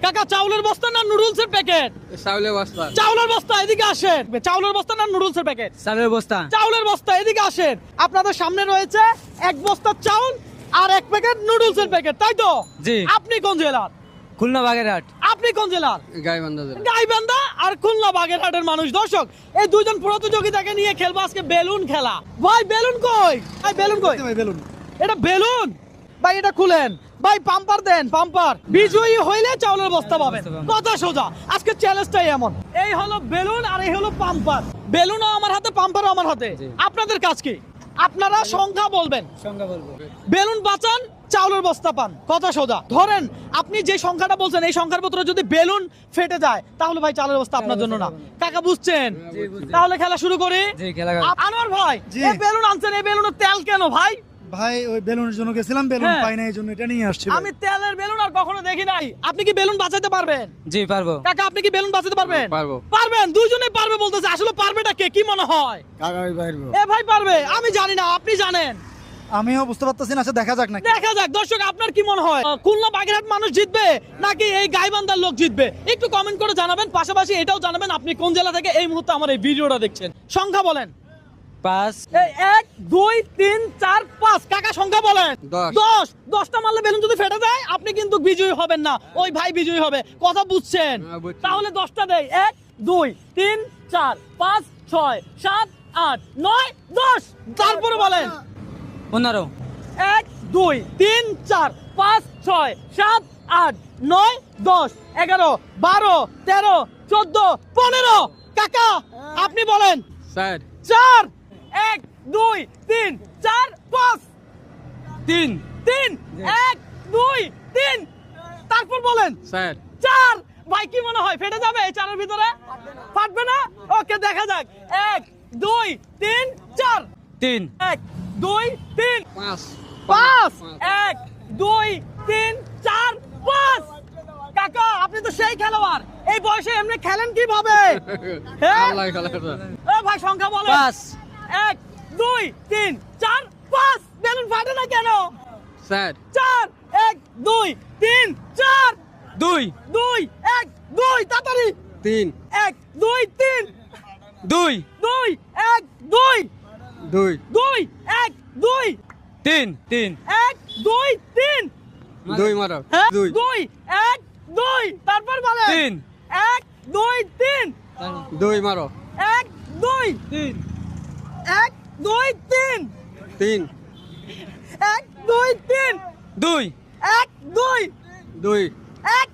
কাকা চাউলের বস্তা না নুডলসের প্যাকেট? চাউলের বস্তা। চাউলের বস্তা, এদিকে আসেন। চাউলের বস্তা না নুডলসের প্যাকেট? চালের বস্তা। চাউলের বস্তা, এদিকে আসেন। আপনাদের সামনে রয়েছে এক বস্তা চাউল আর এক প্যাকেট নুডলসের প্যাকেট, তাই তো? জি। আপনি কোন জেলার? খুলনা বাগেরহাট। আপনি কোন জেলার? গাইবান্ধা জেলা। গাইবান্ধা আর খুলনা বাগেরহাটের মানুষ। দর্শক, এই দুইজন প্রতিযোগিতাকে নিয়ে খেলবো আজকে বেলুন খেলা। ভাই বেলুন কই? ভাই বেলুন কই? বেলুন এটা বেলুন ভাই, এটা খুলেন ভাই, পাম্পার দেন, পাম্পার। বিজয়ী হইলে চাউলের বস্তা পাবেন, কথা সোজা। আজকে চ্যালেঞ্জটাই এমন। এই হলো বেলুন আর এই হলো পাম্পার। বেলুনও আমার হাতে, পাম্পারও আমার হাতে। আপনাদের কাজ কি? আপনারা সংখ্যা বলবেন, সংখ্যা বলবো। বেলুন বাঁচান, চাউলের বস্তা পান, কথা সোজা। ধরেন আপনি যে সংখ্যাটা বলছেন এই সংখ্যার ভিতরে যদি বেলুন ফেটে যায় তাহলে ভাই চালের বস্তা আপনার জন্য না। কাকা বুঝছেন? তাহলে খেলা শুরু করি। জি, খেলা। আনোয়ার ভাই, জি। এই বেলুন আনছেন, এই বেলুনের তেল কেন ভাই? ভাই ওই বেলুনের জন্য গেছিলাম, বেলুন হ্যাঁ। পাই না, এই জন্য এটা নিয়ে আসছি। আমি তেলের বেলুন আর কখনো দেখি নাই। আপনি কি বেলুন বাঁচাতে পারবেন? জি, পারবো। কাকা আপনি কি বেলুন বাঁচাতে পারবেন? পারবো। পারবেন, দুইজনে পারবে বলতেছে। আসলে পারবেটা কে, কি মনে হয়? এ ভাই পারবে, আমি জানি না, আপনি জানেন। আমিও বুঝতে পারতেছি না, আচ্ছা দেখা যাক না। দেখা যাক। দর্শক আপনার কি মনে হয়, খুলনা বাগেরহাট মানুষ জিতবে নাকি এই গাইবান্ধার লোক জিতবে? একটু কমেন্ট করে জানাবেন। পাশাপাশি এটাও জানাবেন আপনি কোন জেলা থেকে এই মুহূর্তে আমার এই ভিডিওটা দেখছেন। সংখ্যা বলেন। 5। এই 1 2 3 4 5। কাকা সংখ্যা বলেন। 10। 10টা মারলে বেলুন যদি ফেটে যায় আপনি কিন্তু বিজয়ী হবেন না, ওই ভাই বিজয়ী হবে। কথা বুঝছেন? হ্যাঁ, বুঝছি। তাহলে 10টা দেই। 1 2 3 4 5 6 7 8 9 10। তারপরে বলেন। 15। 1 2 3 4 5 6 7 8 9 10 11 12 13 14 15। কাকা আপনি বলেন। স্যার। 4 1 2 3 4 5 3। 3 1 2 3। তারপর বলেন। স্যার। 4। ভাই কি মনে হয় ফেটে যাবে এই চারের ভিতরে? ফাটবে না? ওকে দেখা যাক। 1 2 3 4। 3। 1 2 3 5। 5। 1 2 3 4 5। কাকা আপনি তো সেই খেলোয়াড়, এই বয়সে এমনি খেলেন কিভাবে? হ্যাঁ? আল্লাহ খেলা করে। এ ভাই সংখ্যা বলেন। 5। 1 2 3 4 5। বেলুন ফাটে না কেন? স্যার। 4 1 2 3 4। 2। 2 1 2 তাড়াতাড়ি। 3। 1 2 3 2। 2 1 2 2। 2 1 2 3। 3। 1 2 3। 2 মারো। হ্যাঁ? 2। 2 1 2। তারপর বলেন। 3। 1 2 3 2 মারো। 1 2 3। 1 2 3 3। 1 2 3 2। 1 2 2। 1